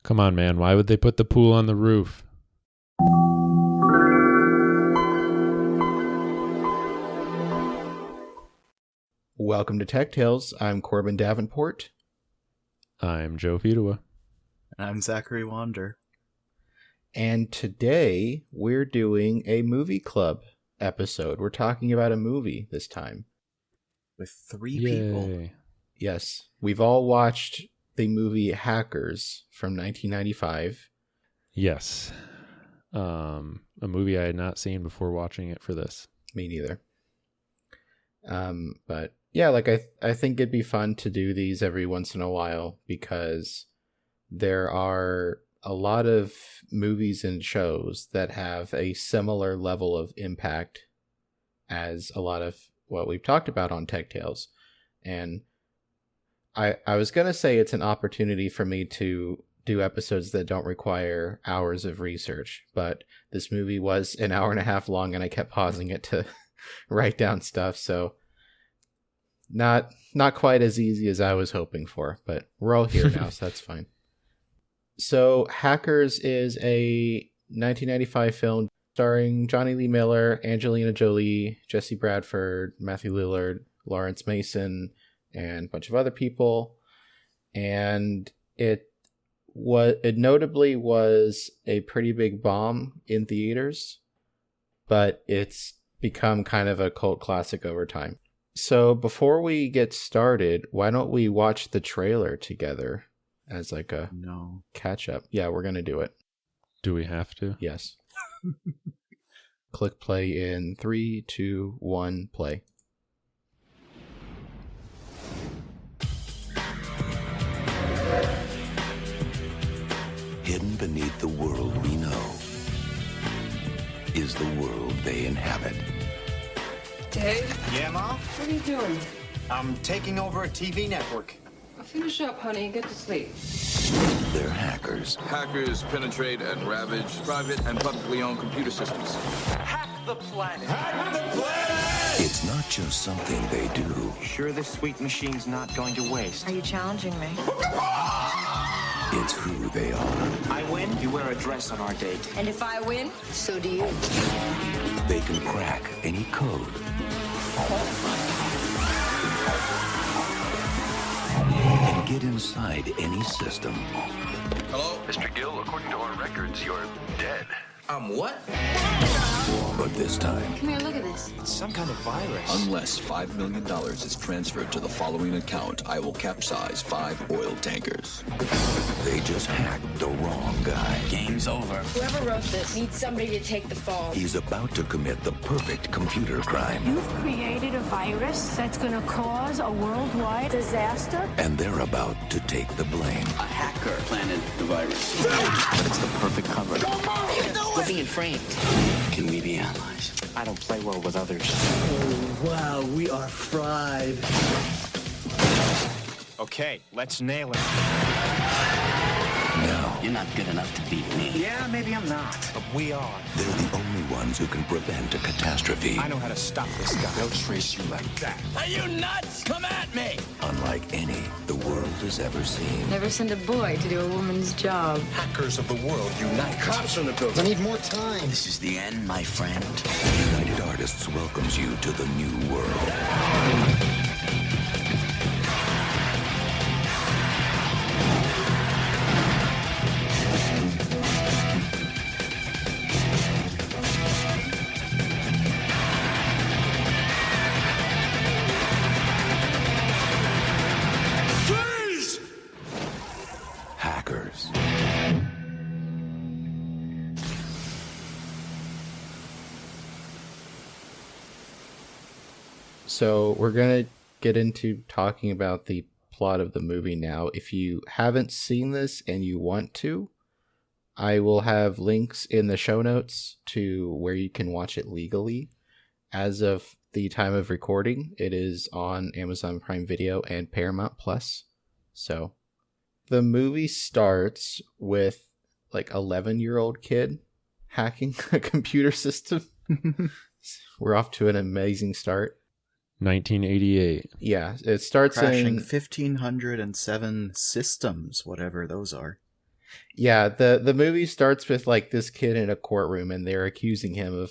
Come on, man. Why would they put the pool on the roof? Welcome to Tech Tales. I'm Corbin Davenport. I'm Joe Fidua. And I'm Zachary Wander. And today we're doing a movie club episode. We're talking about a movie this time. With three people. Yay. Yes, we've all watched the movie Hackers from 1995. Yes. A movie I had not seen before watching it for this. Me neither. But yeah, like I think it'd be fun to do these every once in a while because there are a lot of movies and shows that have a similar level of impact as a lot of what we've talked about on Tech Tales. And I was going to say it's an opportunity for me to do episodes that don't require hours of research, but this movie was an hour and a half long and I kept pausing it to write down stuff. So not quite as easy as I was hoping for, but we're all here now, so that's fine. So Hackers is a 1995 film starring Johnny Lee Miller, Angelina Jolie, Jesse Bradford, Matthew Lillard, Lawrence Mason, and a bunch of other people. And it notably was a pretty big bomb in theaters, but it's become kind of a cult classic over time. So before we get started, why don't we watch the trailer together as like a catch up? Yeah, we're going to do it. Do we have to? Yes. Click play in 3, 2, 1, play. Hidden beneath the world we know is the world they inhabit. Dave? Yeah, Mom? What are you doing? I'm taking over a TV network. Well, finish up, honey, and get to sleep. They're hackers. Hackers penetrate and ravage private and publicly owned computer systems. Hack the planet! Hack the planet! It's not just something they do. Sure this sweet machine's not going to waste. Are you challenging me? It's who they are. I win, you wear a dress on our date. And if I win, so do you. They can crack any code. And get inside any system. Hello? Mr. Gill, according to our records, you're dead. I'm what? But this time, Come here, look at this. It's some kind of virus. Unless $5 million is transferred to the following account, I will capsize 5 oil tankers. they just hacked the wrong guy. Game's over. Whoever wrote this needs somebody to take the fall. He's about to commit the perfect computer crime. You've created a virus that's going to cause a worldwide disaster? And they're about to take the blame. A hacker planted the virus. But it's the perfect cover. We're being framed. Can we be allies? I don't play well with others. Oh, wow, we are fried. Okay, let's nail it. Now, You're not good enough to beat me. Yeah, maybe I'm not, but we are. they're the only ones who can prevent a catastrophe. I know how to stop this guy. They'll trace you like that. Are you nuts? Come at me! Unlike any the world has ever seen. Never send a boy to do a woman's job. Hackers of the world unite. Cops on the building. I need more time. This is the end, my friend. United Artists welcomes you to the new world. Hackers. So we're going to get into talking about the plot of the movie now. If you haven't seen this and you want to, I will have links in the show notes to where you can watch it legally. As of the time of recording, it is on Amazon Prime Video and Paramount Plus. So the movie starts with like 11-year-old kid hacking a computer system. We're off to an amazing start. 1988. Yeah, it starts Crashing in 1,507 systems, whatever those are. Yeah, the movie starts with like this kid in a courtroom, and they're accusing him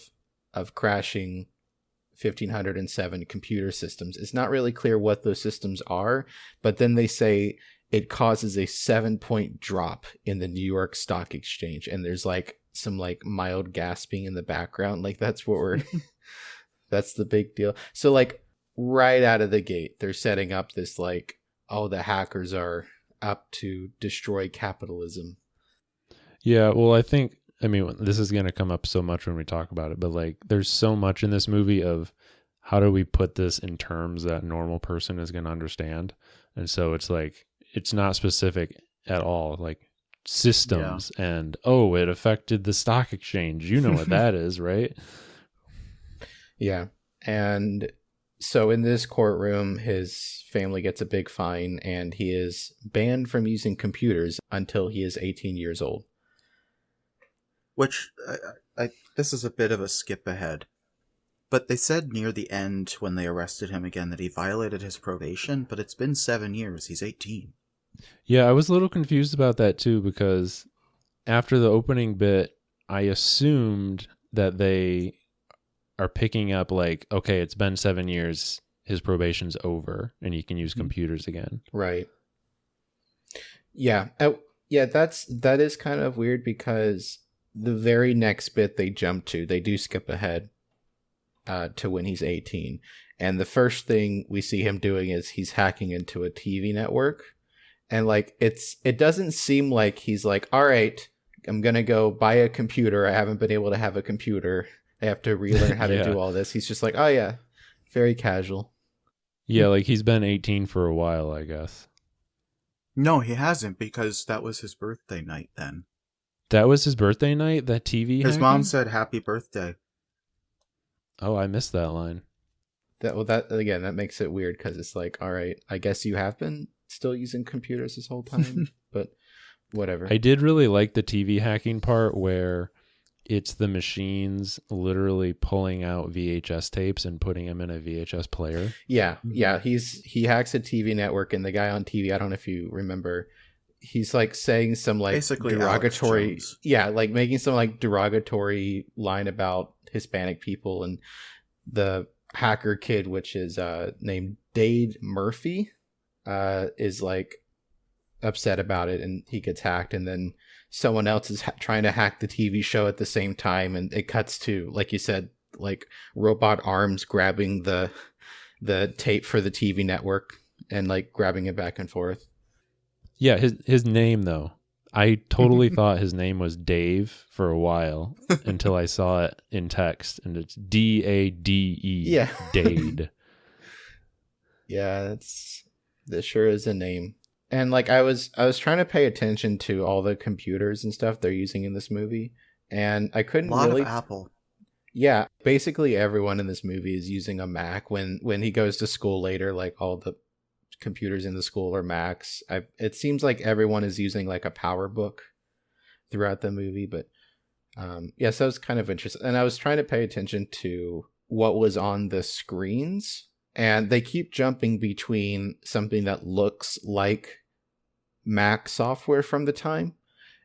of crashing 1507 computer systems. It's not really clear what those systems are, but then they say it causes a 7-point drop in the New York Stock Exchange, and there's like some like mild gasping in the background. Like that's what we're that's the big deal. So like right out of the gate, they're setting up this like, oh, the hackers are up to destroy capitalism. Yeah, well, I mean, this is going to come up so much when we talk about it, but like there's so much in this movie of how do we put this in terms that a normal person is going to understand. And so it's like, it's not specific at all, like systems and, oh, it affected the stock exchange. You know what that is, right? Yeah. And so in this courtroom, his family gets a big fine and he is banned from using computers until he is 18 years old. Which, this is a bit of a skip ahead. But they said near the end when they arrested him again that he violated his probation, but it's been 7 years. He's 18. Yeah, I was a little confused about that too, because after the opening bit, I assumed that they are picking up like, okay, it's been 7 years, his probation's over, and he can use computers again. Right. Yeah. Yeah, that is kind of weird because the very next bit they jump to, they do skip ahead to when he's 18. And the first thing we see him doing is he's hacking into a TV network. And like it doesn't seem like he's like, all right, I'm going to go buy a computer. I haven't been able to have a computer. I have to relearn how to do all this. He's just like, oh yeah, very casual. Yeah, like he's been 18 for a while, I guess. No, he hasn't, because that was his birthday night then. That was his birthday night? That TV His hacking? mom said happy birthday. Oh, I missed that line. That makes it weird because it's like, all right, I guess you have been still using computers this whole time, but whatever. I did really like the TV hacking part where it's the machines literally pulling out VHS tapes and putting them in a VHS player. Yeah. He hacks a TV network, and the guy on TV, I don't know if you remember, he's like saying some like basically derogatory, like making some like derogatory line about Hispanic people, and the hacker kid, which is named Dade Murphy, is like upset about it, and he gets hacked, and then someone else is trying to hack the TV show at the same time, and it cuts to, like you said, like robot arms grabbing the tape for the TV network and like grabbing it back and forth. Yeah, his name though, I totally thought his name was Dave for a while until I saw it in text, and it's Dade. Yeah, Dade. Yeah, that sure is a name. And like I was trying to pay attention to all the computers and stuff they're using in this movie, and I couldn't really. A lot of Apple. Yeah, basically everyone in this movie is using a Mac. When he goes to school later, like all the computers in the school are Macs. It seems like everyone is using like a PowerBook throughout the movie, but yeah, so it was kind of interesting. And I was trying to pay attention to what was on the screens. And they keep jumping between something that looks like Mac software from the time,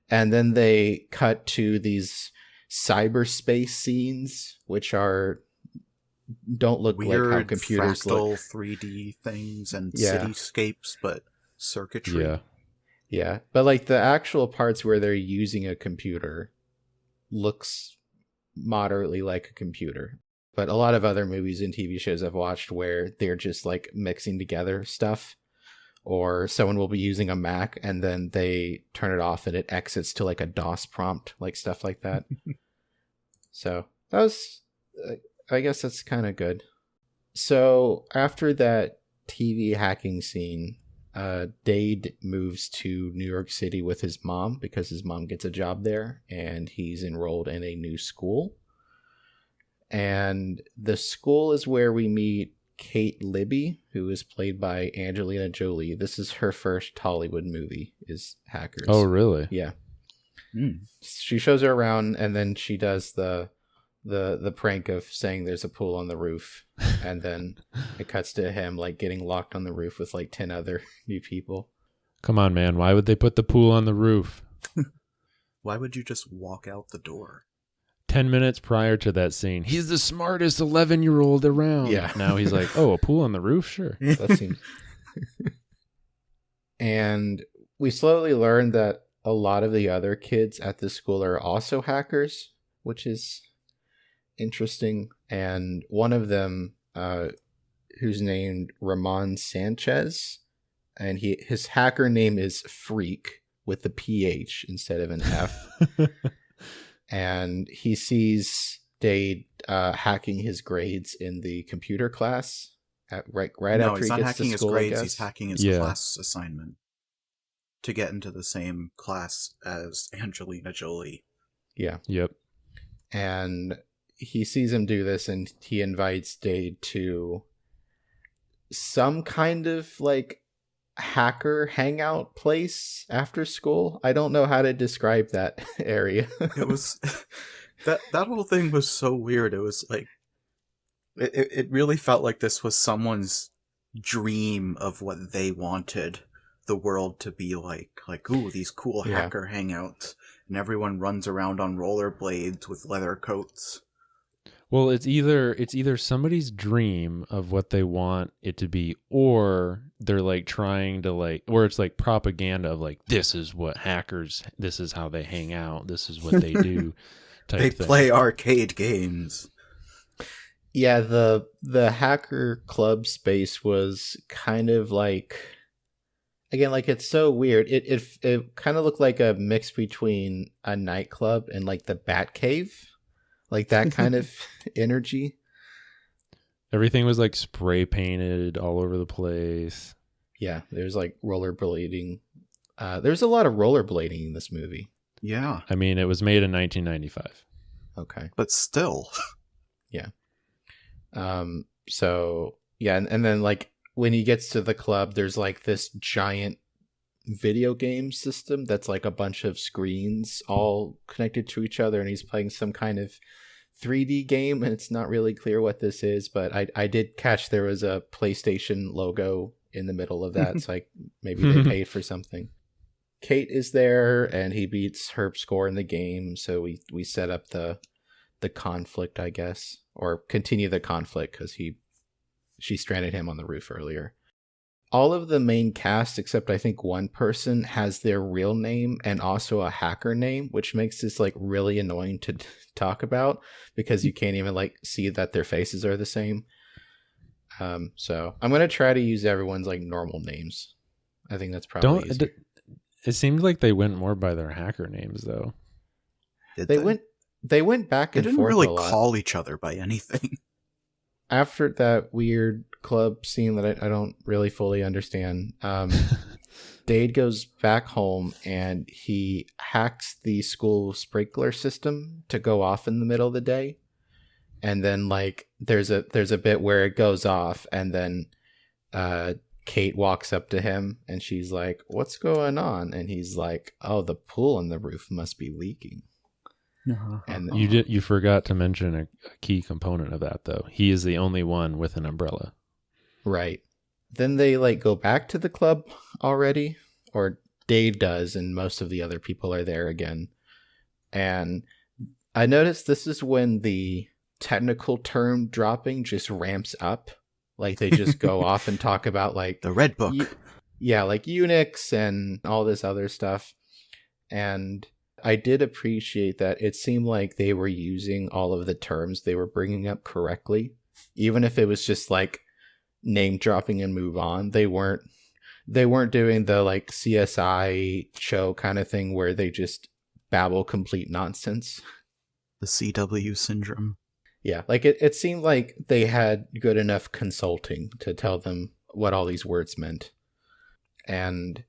and then they cut to these cyberspace scenes, which don't look weird, like how computers fractal look. 3D things and cityscapes, but circuitry. Yeah. But like the actual parts where they're using a computer looks moderately like a computer. But a lot of other movies and TV shows I've watched where they're just like mixing together stuff, or someone will be using a Mac and then they turn it off and it exits to like a DOS prompt, like stuff like that. So that was, I guess that's kind of good. So after that TV hacking scene, Dade moves to New York City with his mom because his mom gets a job there and he's enrolled in a new school. And the school is where we meet Kate Libby, who is played by Angelina Jolie. This is her first Hollywood movie, is Hackers. Oh, really? Yeah. She shows her around, and then she does the prank of saying there's a pool on the roof, and then it cuts to him like getting locked on the roof with like 10 other new people. Come on, man. Why would they put the pool on the roof? Why would you just walk out the door? 10 minutes prior to that scene, he's the smartest 11-year-old around. Yeah. Now he's like, oh, a pool on the roof? Sure. That seems. And we slowly learn that a lot of the other kids at the school are also hackers, which is interesting. And one of them, who's named Ramon Sanchez, and his hacker name is Freak with the PH instead of an F. And he sees Dade hacking his grades in the computer class right No, after he's he not gets hacking to his school. grades. He's hacking his Yeah. class assignment to get into the same class as Angelina Jolie. Yeah. Yep. And he sees him do this, and he invites Dade to some kind of like hacker hangout place after school. I don't know how to describe that area. It was that whole thing was so weird. It was like it really felt like this was someone's dream of what they wanted the world to be like. Like, ooh, these cool Yeah. hacker hangouts, and everyone runs around on rollerblades with leather coats. Well, it's either somebody's dream of what they want it to be, or they're like trying to like, or it's like propaganda of like, this is what hackers, this is how they hang out, this is what they do. Type They thing. play arcade games. Yeah, the hacker club space was kind of like, again, like it's so weird. It kind of looked like a mix between a nightclub and like the Batcave, like that kind of energy. Everything was like spray painted all over the place. Yeah, there's like rollerblading. There's a lot of rollerblading in this movie. Yeah, I mean, it was made in 1995. Okay. but still. Yeah. So yeah, and then like when he gets to the club, there's like this giant video game system that's like a bunch of screens all connected to each other, and he's playing some kind of 3D game, and it's not really clear what this is, but I did catch there was a PlayStation logo in the middle of that, so like maybe they paid for something. Kate is there, and he beats Herb's score in the game, so we set up the conflict, I guess, or continue the conflict because she stranded him on the roof earlier. All of the main cast, except I think one person, has their real name and also a hacker name, which makes this like really annoying to talk about because you can't even like see that their faces are the same. So I'm gonna try to use everyone's like normal names. I think that's probably easier. It seemed like they went more by their hacker names though. They went back They and didn't forth really a lot. call each other by anything. After that weird club scene that I don't really fully understand, Dade goes back home and he hacks the school sprinkler system to go off in the middle of the day. And then like there's a bit where it goes off, and then Kate walks up to him and she's like, "What's going on?" And he's like, "Oh, the pool on the roof must be leaking." And You forgot to mention a key component of that though. He is the only one with an umbrella. Right. Then they like go back to the club already, or Dade does, and most of the other people are there again. And I noticed this is when the technical term dropping just ramps up. Like they just go off and talk about like the Red Book. Like Unix and all this other stuff. And I did appreciate that it seemed like they were using all of the terms they were bringing up correctly, even if it was just like name dropping and move on. They weren't doing the like CSI show kind of thing where they just babble complete nonsense. The CW syndrome. Yeah, like it seemed like they had good enough consulting to tell them what all these words meant. And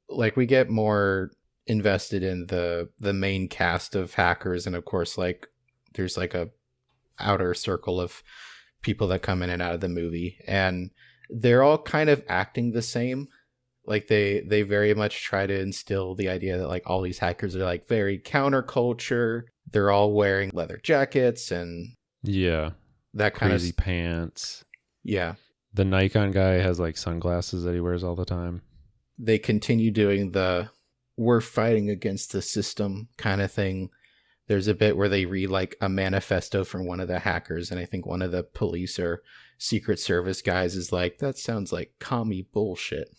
like we get more invested in the main cast of hackers, and of course like there's like a outer circle of people that come in and out of the movie, and they're all kind of acting the same. Like they very much try to instill the idea that like all these hackers are like very counterculture. They're all wearing leather jackets and that kind crazy of pants. Yeah. The Nikon guy has like sunglasses that he wears all the time. They continue doing the we're fighting against the system kind of thing. There's a bit where they read like a manifesto from one of the hackers, and I think one of the police or Secret Service guys is like, that sounds like commie bullshit.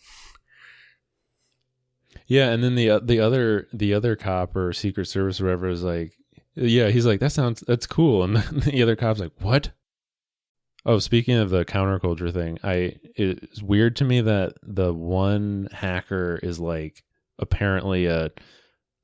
Yeah, and then the other cop or Secret Service or whatever is like, yeah, he's like, that's cool, and then the other cop's like, what? Oh, speaking of the counterculture thing, it's weird to me that the one hacker is like apparently a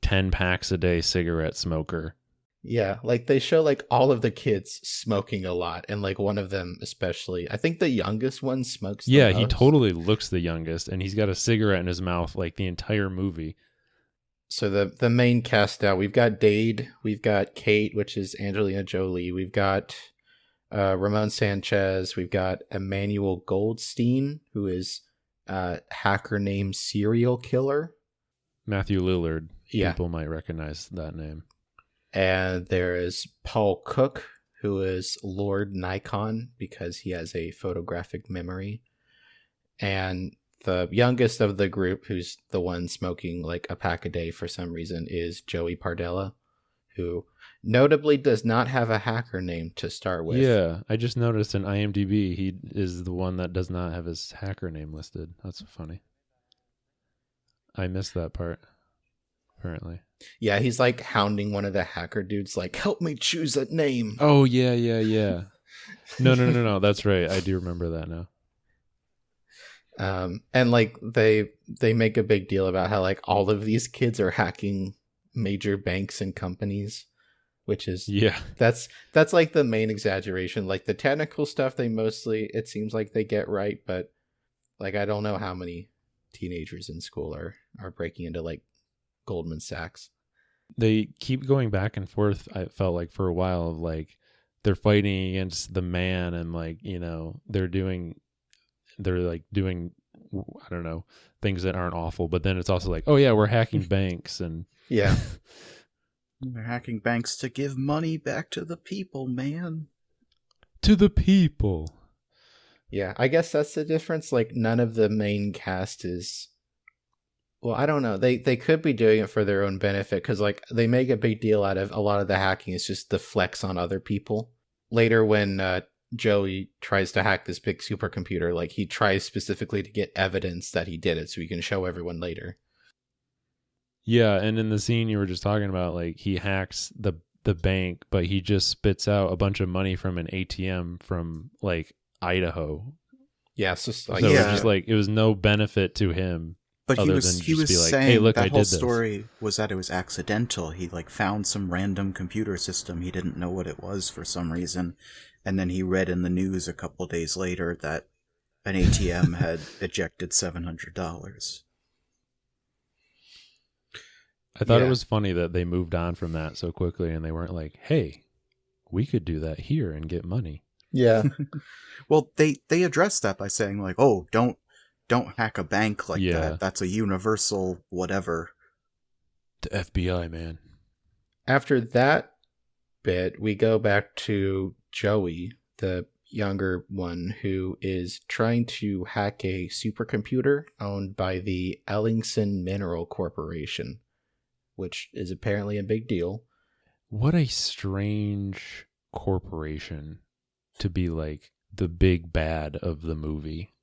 10 packs a day cigarette smoker. Yeah, like they show like all of the kids smoking a lot, and like one of them especially, I think the youngest one smokes the Yeah, he most. totally looks the youngest, and he's got a cigarette in his mouth like the entire movie. So the main cast out, we've got Dade, we've got Kate, which is Angelina Jolie, we've got Ramon Sanchez, we've got Emmanuel Goldstein, who is hacker named Serial Killer. Matthew Lillard. Yeah. People might recognize that name. And there is Paul Cook, who is Lord Nikon because he has a photographic memory. And the youngest of the group, who's the one smoking like a pack a day for some reason, is Joey Pardella, who notably does not have a hacker name to start with. Yeah, I just noticed in IMDb he is the one that does not have his hacker name listed. That's funny. I missed that part, apparently. Yeah, he's like hounding one of the hacker dudes, like, help me choose a name. Oh, yeah. No. That's right. I do remember that now. And like they make a big deal about how like all of these kids are hacking major banks and companies, which is that's like the main exaggeration. Like the technical stuff they mostly, it seems like they get right, but like I don't know how many teenagers in school are breaking into like Goldman Sachs. They keep going back and forth, I felt like, for a while, of like they're fighting against the man, and like, you know, they're doing I don't know, things that aren't awful, but then it's also like, oh yeah, we're hacking banks, and yeah, they're hacking banks to give money back to the people, man. To the people. Yeah, I guess that's the difference. Like none of the main cast is, well, I don't know. They could be doing it for their own benefit because like they make a big deal out of a lot of the hacking is just the flex on other people. Later when Joey tries to hack this big supercomputer, like he tries specifically to get evidence that he did it so he can show everyone later. Yeah, and in the scene you were just talking about, like he hacks the bank, but he just spits out a bunch of money from an ATM from like Idaho. Yeah, so like, it was just like it was no benefit to him. But he was saying hey, look, that I whole did this. story was that it was accidental. He like found some random computer system. He didn't know what it was for some reason. And then he read in the news a couple days later that an ATM had ejected $700. I thought it was funny that they moved on from that so quickly, and they weren't like, hey, we could do that here and get money. Yeah. Well, they addressed that by saying like, oh, don't hack a bank like that. That's a universal whatever. The FBI, man. After that bit, we go back to Joey, the younger one, who is trying to hack a supercomputer owned by the Ellingson Mineral Corporation, which is apparently a big deal. What a strange corporation to be like the big bad of the movie.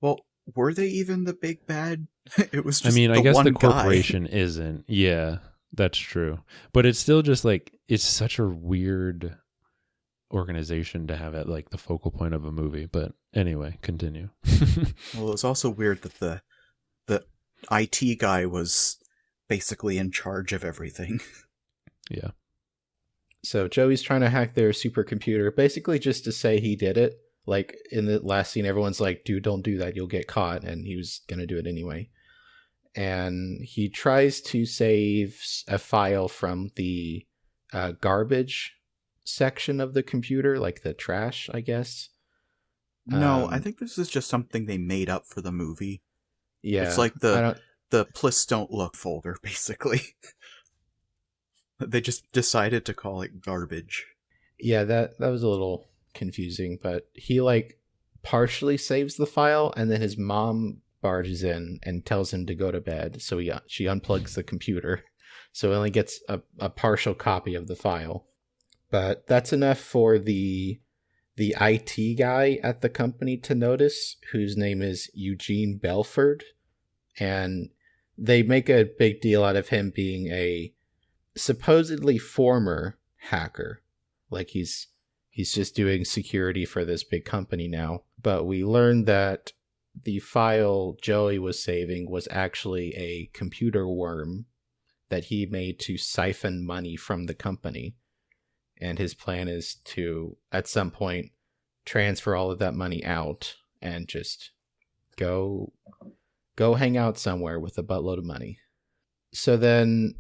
Well, were they even the big bad? It was just I guess one the guy. corporation isn't. Yeah, that's true. But it's still just like, it's such a weird organization to have at like the focal point of a movie. But anyway, continue. Well, it was also weird that the IT guy was basically in charge of everything. Yeah. So Joey's trying to hack their supercomputer, basically just to say he did it. Like in the last scene, everyone's like, dude, don't do that, you'll get caught. And he was going to do it anyway. And he tries to save a file from the garbage section of the computer, like the trash, I guess. No, I think this is just something they made up for the movie. Yeah. It's like the Please Don't Look folder, basically. They just decided to call it garbage. Yeah, that was a little confusing, but he like partially saves the file, and then his mom barges in and tells him to go to bed. So she unplugs the computer. So he only gets a partial copy of the file. But that's enough for the IT guy at the company to notice, whose name is Eugene Belford. And they make a big deal out of him being a supposedly former hacker. Like he's just doing security for this big company now. But we learned that the file Joey was saving was actually a computer worm that he made to siphon money from the company. And his plan is to, at some point, transfer all of that money out and just go hang out somewhere with a buttload of money. So then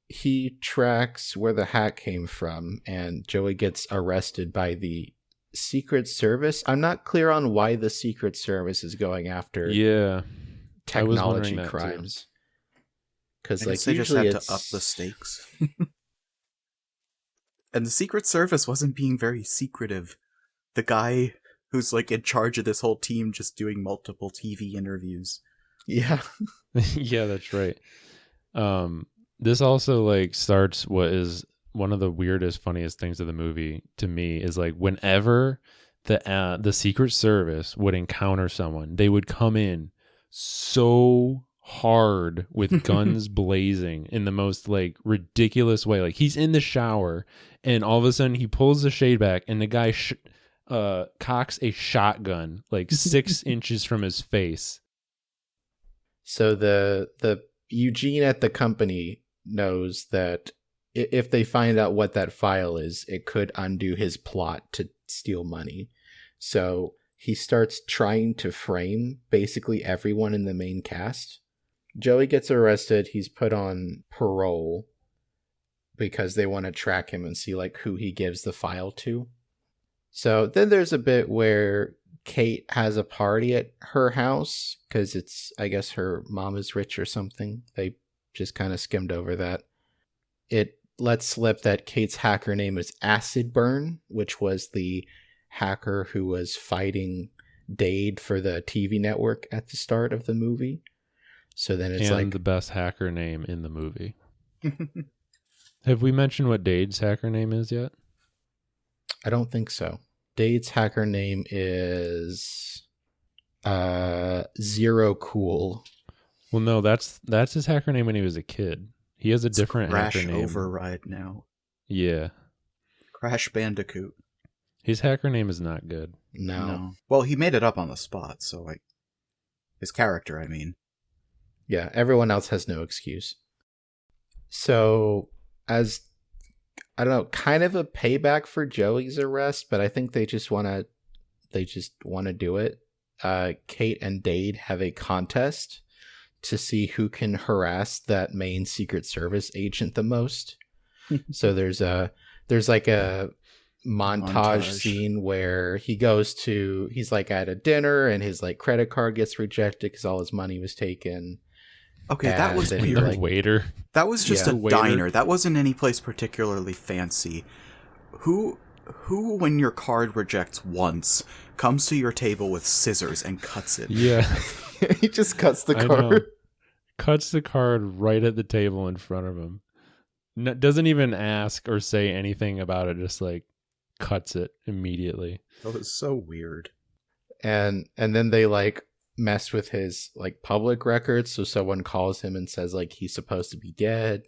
he tracks where the hack came from, and Joey gets arrested by the Secret Service. I'm not clear on why the Secret Service is going after technology crimes. Because like they just had usually to up the stakes. And the Secret Service wasn't being very secretive. The guy who's like in charge of this whole team just doing multiple TV interviews. Yeah. Yeah, that's right. This also like starts what is one of the weirdest, funniest things of the movie to me is like whenever the Secret Service would encounter someone, they would come in so hard with guns blazing in the most like ridiculous way. Like he's in the shower and all of a sudden he pulls the shade back and the guy cocks a shotgun like 6 inches from his face. So the Eugene at the company knows that if they find out what that file is, it could undo his plot to steal money. So he starts trying to frame basically everyone in the main cast. Joey gets arrested. He's put on parole because they want to track him and see like who he gives the file to. So then there's a bit where Kate has a party at her house because it's, I guess her mom is rich or something. They just kind of skimmed over that. It lets slip that Kate's hacker name is Acid Burn, which was the hacker who was fighting Dade for the TV network at the start of the movie. So then it's like the best hacker name in the movie. Have we mentioned what Dade's hacker name is yet? I don't think so. Dade's hacker name is Zero Cool. Well, no, that's his hacker name when he was a kid. He has a different hacker name. Crash Override now. Yeah. Crash Bandicoot. His hacker name is not good. No. Well, he made it up on the spot, so like his character, I mean. Yeah, everyone else has no excuse. So, as I don't know, kind of a payback for Joey's arrest, but I think they just want to do it. Kate and Dade have a contest to see who can harass that main Secret Service agent the most. So there's like a montage scene where he's like at a dinner and his like credit card gets rejected because all his money was taken. Okay, that was weird. Like, waiter. That was just a diner. That wasn't any place particularly fancy. Who, when your card rejects once, comes to your table with scissors and cuts it? Yeah. He just cuts the card. Cuts the card right at the table in front of him. Doesn't even ask or say anything about it. Just like cuts it immediately. That was so weird. And then they like mess with his like public records, so someone calls him and says like he's supposed to be dead.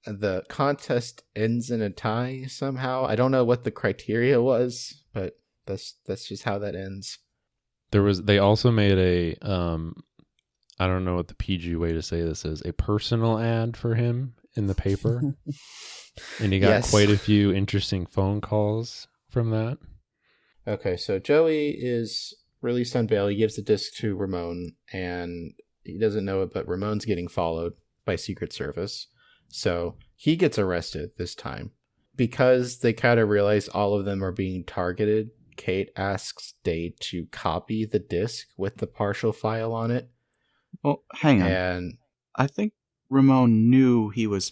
The contest ends in a tie somehow. I don't know what the criteria was, but that's just how that ends. They also made a I don't know what the PG way to say this is, a personal ad for him in the paper. And he got quite a few interesting phone calls from that. Okay, so Joey is released on bail. He gives the disc to Ramon, and he doesn't know it, but Ramon's getting followed by Secret Service. So he gets arrested this time. Because they kind of realize all of them are being targeted, Kate asks Dade to copy the disc with the partial file on it. Well, hang on. And I think Ramon knew he was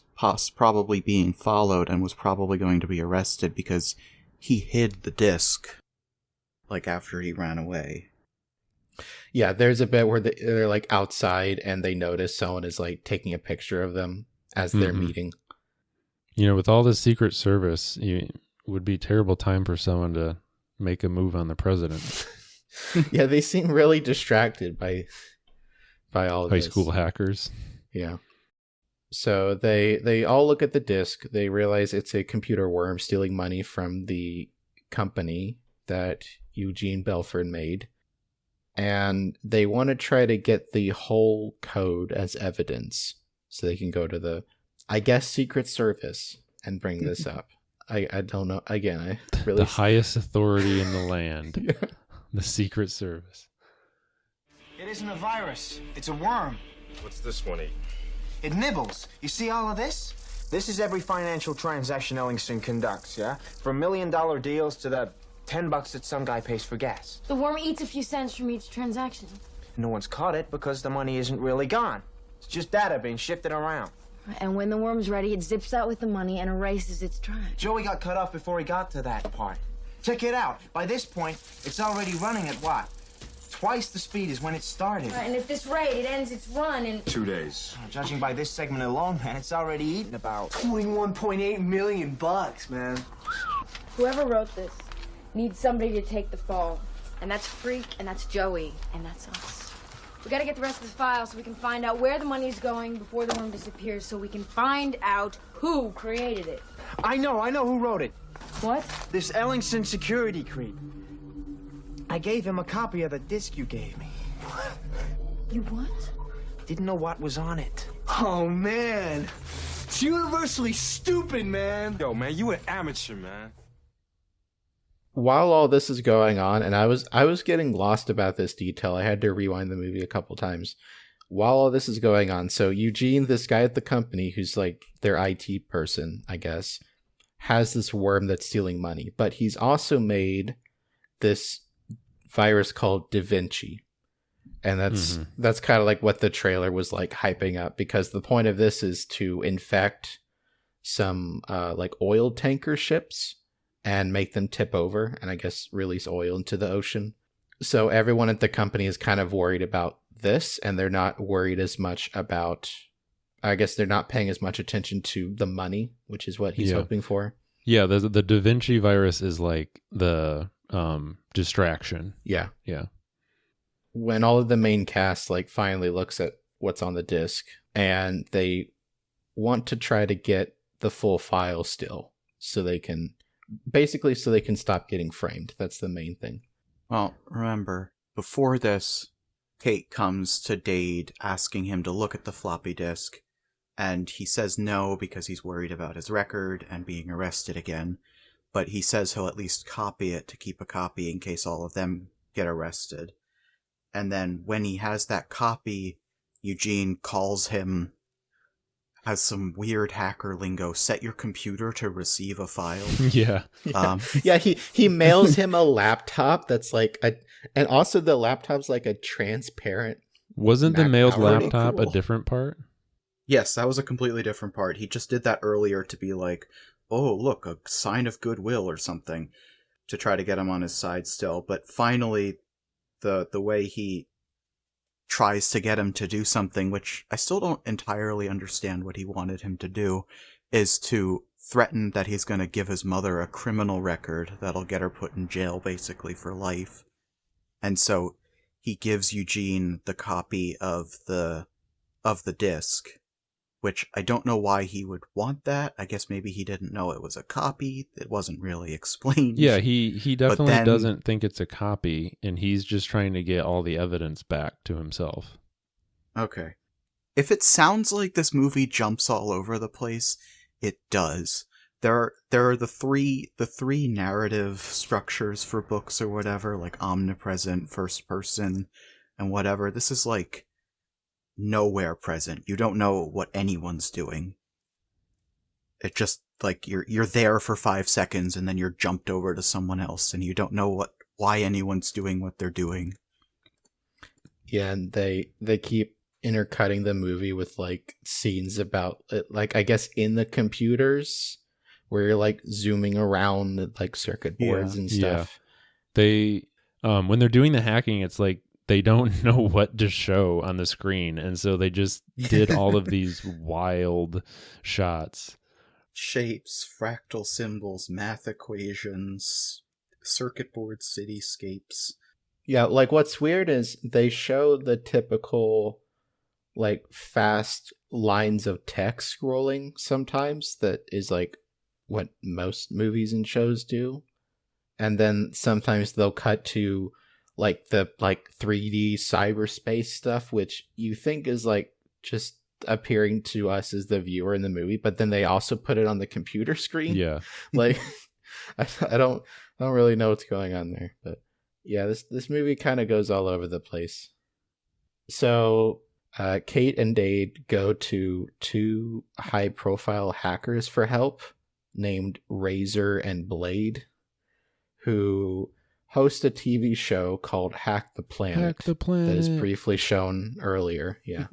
probably being followed and was probably going to be arrested because he hid the disc, like after he ran away. Yeah, there's a bit where they're like outside and they notice someone is like taking a picture of them as they're meeting. You know, with all this Secret Service, it would be a terrible time for someone to make a move on the president. Yeah, they seem really distracted by all of High this. school hackers. Yeah. So they all look at the disc. They realize it's a computer worm stealing money from the company that Eugene Belford made. And they want to try to get the whole code as evidence so they can go to the, I guess, Secret Service and bring this up. I don't know. Again, I really... The highest authority in the land. Yeah. The Secret Service. It isn't a virus. It's a worm. What's this one eat? It nibbles. You see all of this? This is every financial transaction Ellingson conducts, yeah? From $1 million deals to the $10 that some guy pays for gas. The worm eats a few cents from each transaction. No one's caught it because the money isn't really gone. It's just data being shifted around. And when the worm's ready, it zips out with the money and erases its track. Joey got cut off before he got to that part. Check it out. By this point, it's already running at what? Twice the speed as when it started. Right, and at this rate, it ends its run in 2 days. Judging by this segment alone, man, it's already eaten about $21.8 million, man. Whoever wrote this needs somebody to take the fall. And that's Freak, and that's Joey, and that's us. We gotta get the rest of the file so we can find out where the money's going before the worm disappears, so we can find out who created it. I know who wrote it. What? This Ellingson security creep. I gave him a copy of the disc you gave me. You what? Didn't know what was on it. Oh, man. It's universally stupid, man. Yo, man, you an amateur, man. While all this is going on, and I was getting lost about this detail. I had to rewind the movie a couple times. While all this is going on, so Eugene, this guy at the company who's like their IT person, I guess, has this worm that's stealing money. But he's also made this virus called Da Vinci. And that's kind of like what the trailer was like hyping up, because the point of this is to infect some like oil tanker ships and make them tip over and I guess release oil into the ocean. So everyone at the company is kind of worried about this, and they're not worried as much about, I guess they're not paying as much attention to the money, which is what he's hoping for. Yeah, the Da Vinci virus is like the distraction. Yeah. Yeah. When all of the main cast like finally looks at what's on the disc, and they want to try to get the full file still, so they can stop getting framed. That's the main thing. Well, remember, before this, Kate comes to Dade asking him to look at the floppy disk, and he says no because he's worried about his record and being arrested again, but he says he'll at least copy it to keep a copy in case all of them get arrested. And then when he has that copy, Eugene calls him, has some weird hacker lingo, set your computer to receive a file. Yeah. Yeah, he mails him a laptop that's like and also the laptop's like a transparent. Wasn't the mailed laptop cool. a different part? Yes, that was a completely different part. He just did that earlier to be like, oh, look, a sign of goodwill or something, to try to get him on his side still. But finally, the way he tries to get him to do something, which I still don't entirely understand what he wanted him to do, is to threaten that he's going to give his mother a criminal record that'll get her put in jail basically for life. And so he gives Eugene the copy of the disc, which I don't know why he would want that. I guess maybe he didn't know it was a copy. It wasn't really explained. Yeah, he definitely doesn't think it's a copy, and he's just trying to get all the evidence back to himself. Okay. If it sounds like this movie jumps all over the place, it does. There are the three narrative structures for books or whatever, like omnipresent, first person, and whatever. This is like nowhere present. You don't know what anyone's doing. It just like you're there for 5 seconds and then you're jumped over to someone else and you don't know why anyone's doing what they're doing. Yeah, and they keep intercutting the movie with like scenes about it, like I guess in the computers where you're like zooming around like circuit boards and stuff. Yeah. They when they're doing the hacking, it's like they don't know what to show on the screen, and so they just did all of these wild shots. Shapes, fractal symbols, math equations, circuit board cityscapes. Yeah, like what's weird is they show the typical like fast lines of text scrolling sometimes that is like what most movies and shows do. And then sometimes they'll cut to like the 3D cyberspace stuff, which you think is like just appearing to us as the viewer in the movie, but then they also put it on the computer screen. Yeah. Like I don't really know what's going on there, but yeah, this movie kind of goes all over the place. So Kate and Dade go to two high-profile hackers for help named Razor and Blade, who host a TV show called Hack the Planet. Hack the Planet. That is briefly shown earlier. Yeah.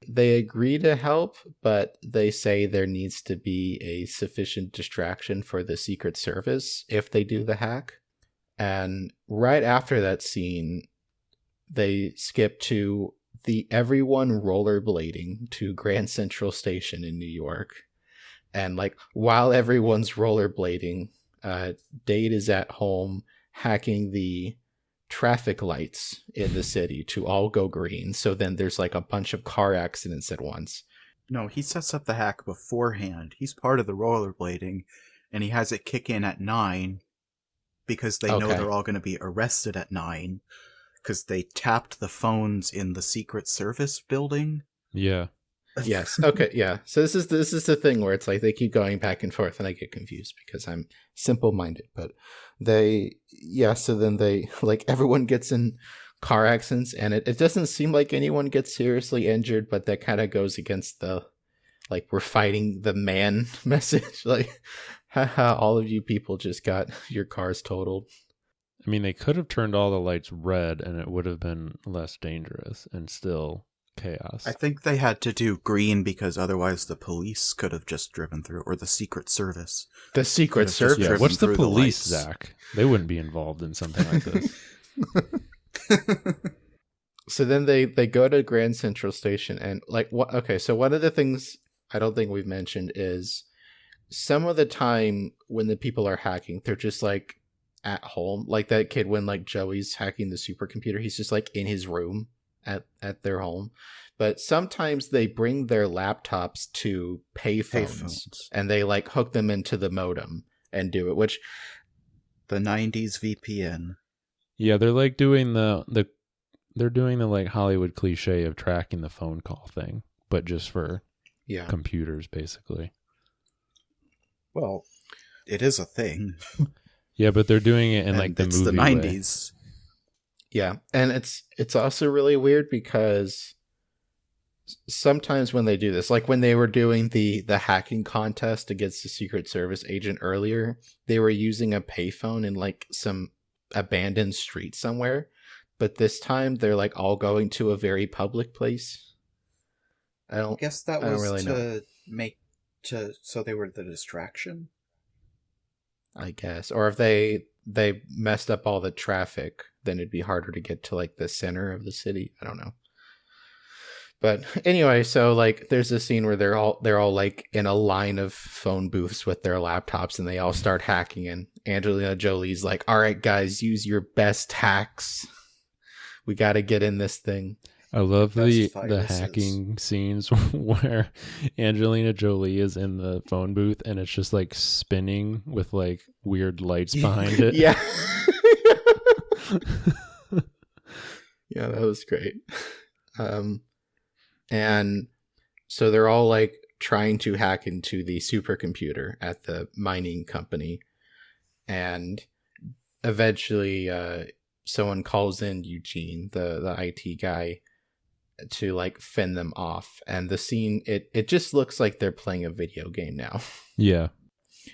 They agree to help, but they say there needs to be a sufficient distraction for the Secret Service if they do the hack. And right after that scene, they skip to everyone rollerblading to Grand Central Station in New York. And like while everyone's rollerblading, Dade is at home hacking the traffic lights in the city to all go green. So then there's like a bunch of car accidents at once. No, he sets up the hack beforehand. He's part of the rollerblading, and he has it kick in at 9 because they know they're all going to be arrested at 9 because they tapped the phones in the Secret Service building. Yeah. Yes. Okay. Yeah. So this is the thing where it's like they keep going back and forth, and I get confused because I'm simple-minded. But so then they like everyone gets in car accidents, and it doesn't seem like anyone gets seriously injured, but that kind of goes against the like we're fighting the man message. Like, haha, all of you people just got your cars totaled. I mean, they could have turned all the lights red, and it would have been less dangerous, and still chaos. I think they had to do green because otherwise the police could have just driven through, or the Secret Service. The Secret Service? Yeah, what's the police, Zach? They wouldn't be involved in something like this. So then they go to Grand Central Station, and like what? Okay, so one of the things I don't think we've mentioned is some of the time when the people are hacking, they're just like at home. Like that kid when like Joey's hacking the supercomputer, he's just like in his room at their home. But sometimes they bring their laptops to payphones and they like hook them into the modem and do it, which the 90s VPN. Yeah, they're like doing they're doing the like Hollywood cliche of tracking the phone call thing, but just for computers basically. Well, it is a thing. Yeah, but they're doing it in like the it's movie the 90s. way. Yeah, and it's also really weird because sometimes when they do this, like when they were doing the hacking contest against the Secret Service agent earlier, they were using a payphone in like some abandoned street somewhere, but this time they're like all going to a very public place. I guess that was really to make so they were the distraction, I guess. Or if they messed up all the traffic, then it'd be harder to get to like the center of the city. I don't know. But anyway, so like there's a scene where they're all like in a line of phone booths with their laptops, and they all start hacking, and Angelina Jolie's like, "All right, guys, use your best hacks. We got to get in this thing." I love the hacking scenes where Angelina Jolie is in the phone booth and it's just like spinning with like weird lights behind it. Yeah. Yeah, that was great. And so they're all like trying to hack into the supercomputer at the mining company, and eventually someone calls in Eugene, the IT guy, to like fend them off. And the scene, it just looks like they're playing a video game now. Yeah.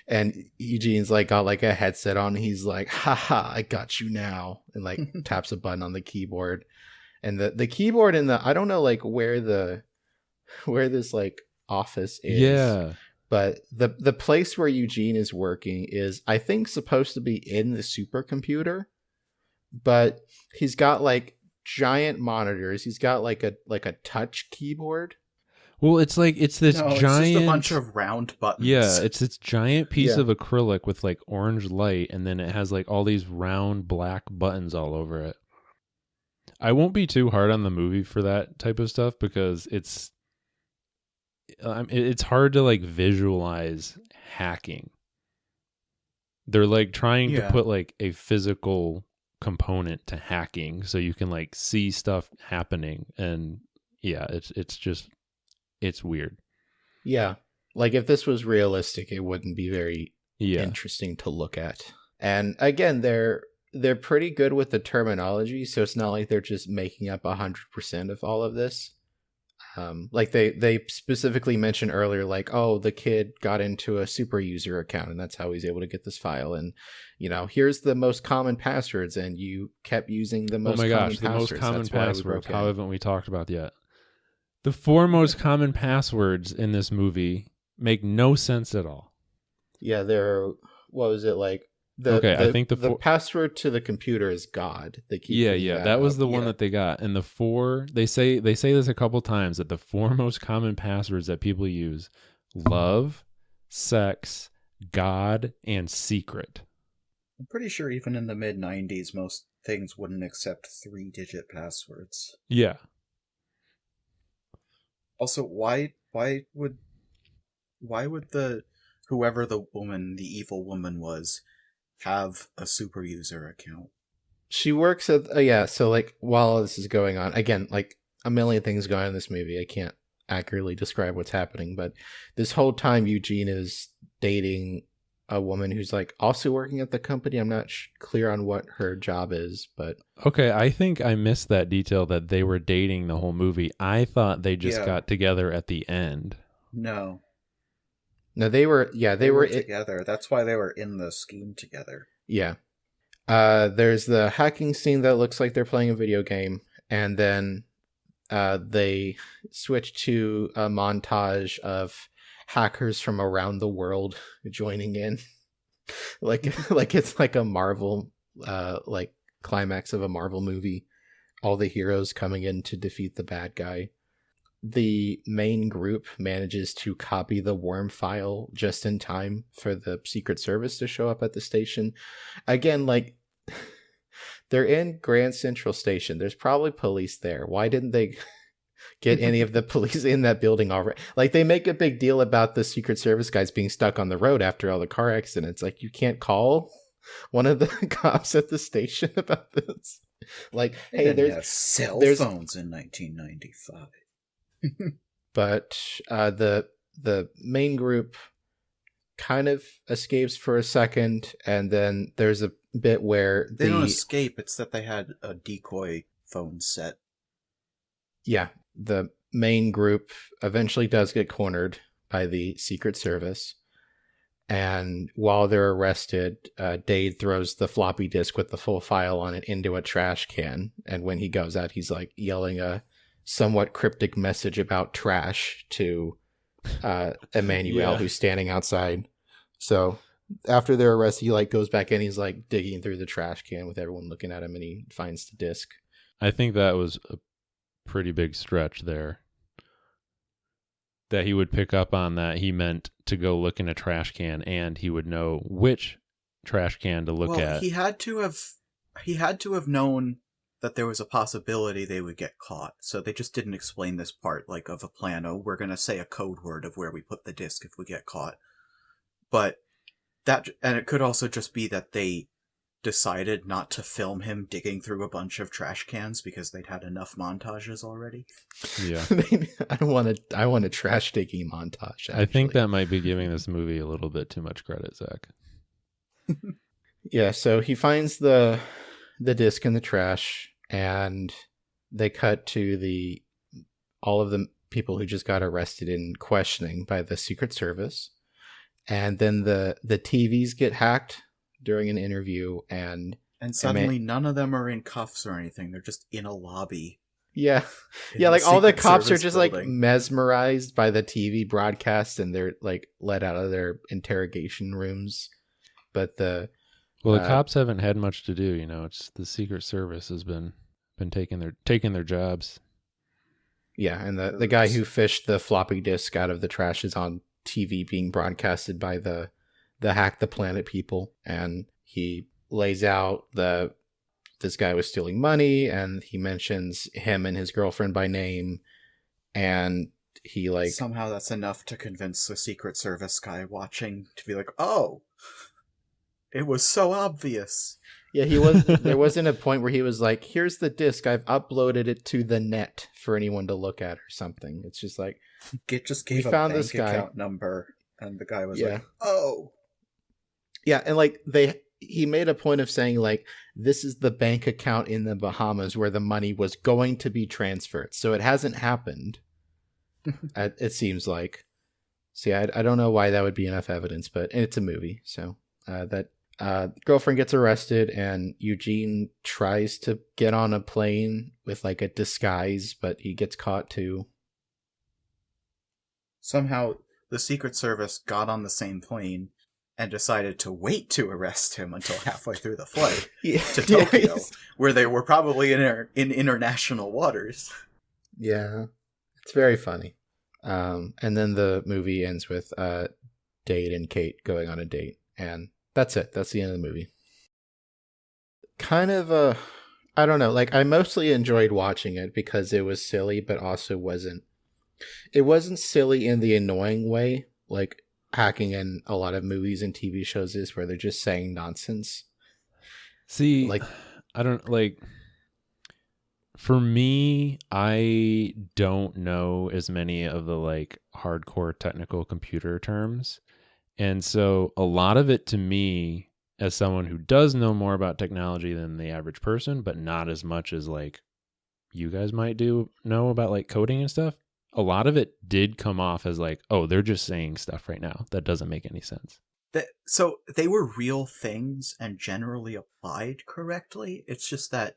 And Eugene's like got like a headset on. He's like, haha, I got you now. And like taps a button on the keyboard. And the keyboard in I don't know like where this like office is. Yeah. But the place where Eugene is working is, I think, supposed to be in the supercomputer. But he's got like giant monitors. He's got like a touch keyboard. Well, it's like it's this No, giant, it's just a bunch of round buttons. yeah, it's this giant piece Yeah. of acrylic with like orange light, and then it has like all these round black buttons all over it. I won't be too hard on the movie for that type of stuff because it's hard to like visualize hacking. They're like trying to Yeah. put like a physical component to hacking so you can like see stuff happening, and yeah, it's weird. Yeah. Like if this was realistic, it wouldn't be very Yeah. interesting to look at. And again, they're pretty good with the terminology, so it's not like they're just making up 100% of all of this. Like they specifically mentioned earlier, like, oh, the kid got into a super user account and that's how he's able to get this file. And, you know, here's the most common passwords, and you kept using the most Oh my common gosh, the passwords. most common That's why we passwords. broke How in. haven't we talked about yet? The 4 most common passwords in this movie make no sense at all. Yeah, what was it like? I think the password to the computer is God. They keep Yeah, bringing yeah, that was up. the one Yeah. that they got. And the 4, they say this a couple times, that the 4 most common passwords that people use: love, sex, God, and secret. I'm pretty sure even in the mid-90s, most things wouldn't accept 3-digit passwords. Yeah. Also, why would whoever the evil woman was, have a super user account? She works at yeah. So like while this is going on, again, like a million things going on in this movie, I can't accurately describe what's happening, but this whole time Eugene is dating a woman who's like also working at the company. I'm not clear on what her job is, but Okay, I think I missed that detail that they were dating the whole movie. I thought they just Yeah. got together at the end. No, they were together. That's why they were in the scheme together. Yeah. There's the hacking scene that looks like they're playing a video game, and then they switch to a montage of hackers from around the world joining in. like it's like a Marvel like climax of a Marvel movie. All the heroes coming in to defeat the bad guy. The main group manages to copy the worm file just in time for the Secret Service to show up at the station. Again, like, they're in Grand Central Station. There's probably police there. Why didn't they get any of the police in that building already? Like, they make a big deal about the Secret Service guys being stuck on the road after all the car accidents. Like, you can't call one of the cops at the station about this? Like, They hey, didn't have cell phones in 1995. But the main group kind of escapes for a second, and then there's a bit where They don't escape. It's that they had a decoy phone set. Yeah, the main group eventually does get cornered by the Secret Service, and while they're arrested, Dade throws the floppy disk with the full file on it into a trash can, and when he goes out, he's like yelling a somewhat cryptic message about trash to Emmanuel, who's standing outside. So after they're arrested, he like goes back in, he's like digging through the trash can with everyone looking at him, and he finds the disc. I think that was a pretty big stretch there. That he would pick up on that he meant to go look in a trash can, and he would know which trash can to look at. He had to have known that there was a possibility they would get caught. So they just didn't explain this part like of a plan. Oh, we're going to say a code word of where we put the disc if we get caught. But and it could also just be that they decided not to film him digging through a bunch of trash cans because they'd had enough montages already. Yeah. I want a trash digging montage. I think that might be giving this movie a little bit too much credit, Zach. Yeah, so he finds the disc in the trash, and they cut to all of the people who just got arrested in questioning by the Secret Service. And then the TVs get hacked during an interview, and suddenly none of them are in cuffs or anything. They're just in a lobby. Yeah. Yeah, like all the cops are just like mesmerized by the TV broadcast, and they're like let out of their interrogation rooms. But the cops haven't had much to do, you know. It's the Secret Service has been been taking their jobs. Yeah, and the guy who fished the floppy disk out of the trash is on TV being broadcasted by the Hack the Planet people, and he lays out this guy was stealing money, and he mentions him and his girlfriend by name, and he like somehow that's enough to convince the Secret Service guy watching to be like, oh, it was so obvious. Yeah, there wasn't a point where he was like, here's the disc, I've uploaded it to the net for anyone to look at or something. It's just like, just gave we a found bank this guy account number, and the guy was like, oh. Yeah, and like he made a point of saying like, this is the bank account in the Bahamas where the money was going to be transferred. So it hasn't happened. It seems like. See, I don't know why that would be enough evidence, but it's a movie. So girlfriend gets arrested, and Eugene tries to get on a plane with like a disguise, but he gets caught too. Somehow the Secret Service got on the same plane and decided to wait to arrest him until halfway through the flight to Tokyo, where they were probably in international waters. Yeah, it's very funny. And then the movie ends with Dade and Kate going on a date, and that's it. That's the end of the movie. Kind of I don't know, like I mostly enjoyed watching it because it was silly, but also wasn't silly in the annoying way, like hacking in a lot of movies and TV shows is, where they're just saying nonsense. See, like I don't like. For me, I don't know as many of the like hardcore technical computer terms. And so a lot of it to me, as someone who does know more about technology than the average person, but not as much as like you guys might know about like coding and stuff, a lot of it did come off as like, oh, they're just saying stuff right now. That doesn't make any sense. So they were real things and generally applied correctly. It's just that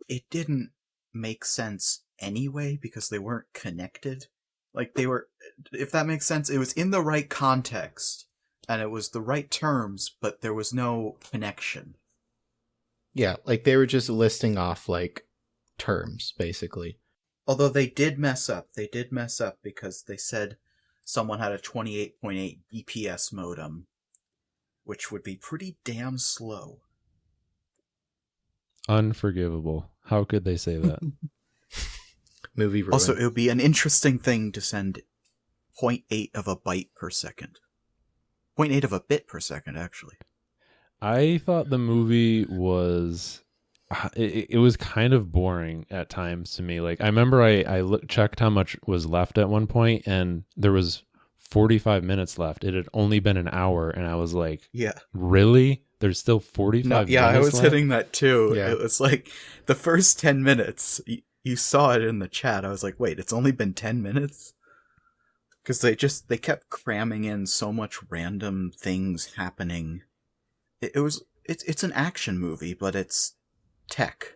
it didn't make sense anyway because they weren't connected. Like they were, if that makes sense, it was in the right context and it was the right terms, but there was no connection. Yeah, like they were just listing off like terms, basically. Although they did mess up. They did mess up because they said someone had a 28.8 BPS modem, which would be pretty damn slow. Unforgivable. How could they say that? Movie ruin. Also, it would be an interesting thing to send 0.8 of a byte per second. 0.8 of a bit per second, actually. I thought the movie was... It was kind of boring at times to me. Like I remember I checked how much was left at one point, and there was 45 minutes left. It had only been an hour, and I was like, "Yeah, really? There's still 45 minutes yeah, I was left?" hitting that too. Yeah. It was like the first 10 minutes. You saw it in the chat. I was like, "Wait, it's only been 10 minutes?" Because they kept cramming in so much random things happening. It's an action movie, but it's tech.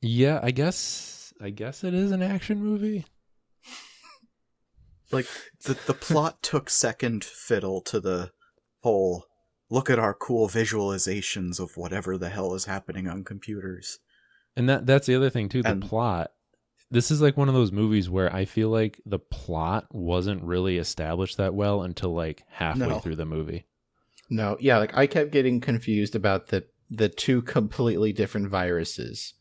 Yeah, I guess it is an action movie. Like the plot took second fiddle to the whole look at our cool visualizations of whatever the hell is happening on computers. And that's the other thing too, the plot. This is like one of those movies where I feel like the plot wasn't really established that well until like halfway through the movie. No, yeah, like I kept getting confused about the two completely different viruses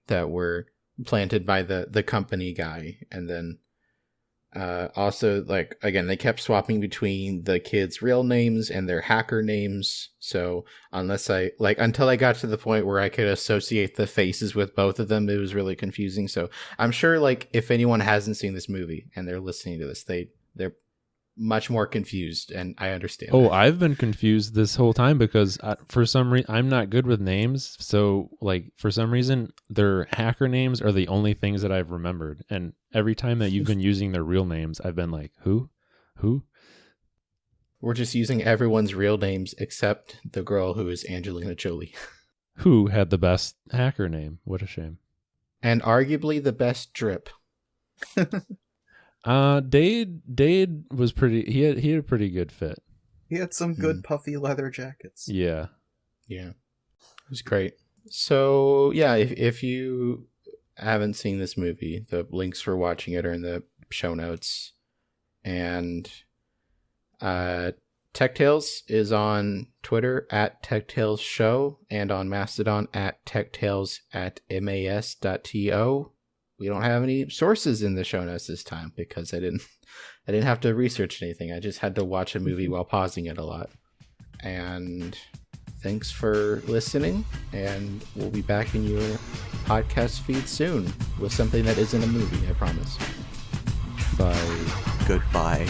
that were planted by the company guy, and then also like again they kept swapping between the kids' real names and their hacker names. So until I got to the point where I could associate the faces with both of them, it was really confusing. So I'm sure like if anyone hasn't seen this movie and they're listening to this, they're much more confused, and I understand. Oh, I've been confused this whole time because for some reason I'm not good with names. So like for some reason their hacker names are the only things that I've remembered. And every time that you've been using their real names, I've been like, who? We're just using everyone's real names except the girl who is Angelina Jolie. Who had the best hacker name? What a shame. And arguably the best drip. Dade was pretty. He had a pretty good fit. He had some good puffy leather jackets. Yeah. It was great. So yeah, if you haven't seen this movie, the links for watching it are in the show notes. And TechTales is on Twitter at TechTales Show and on Mastodon at TechTales@mas.to. We don't have any sources in the show notes this time because I didn't have to research anything. I just had to watch a movie while pausing it a lot. And thanks for listening, and we'll be back in your podcast feed soon with something that isn't a movie, I promise. Bye. Goodbye.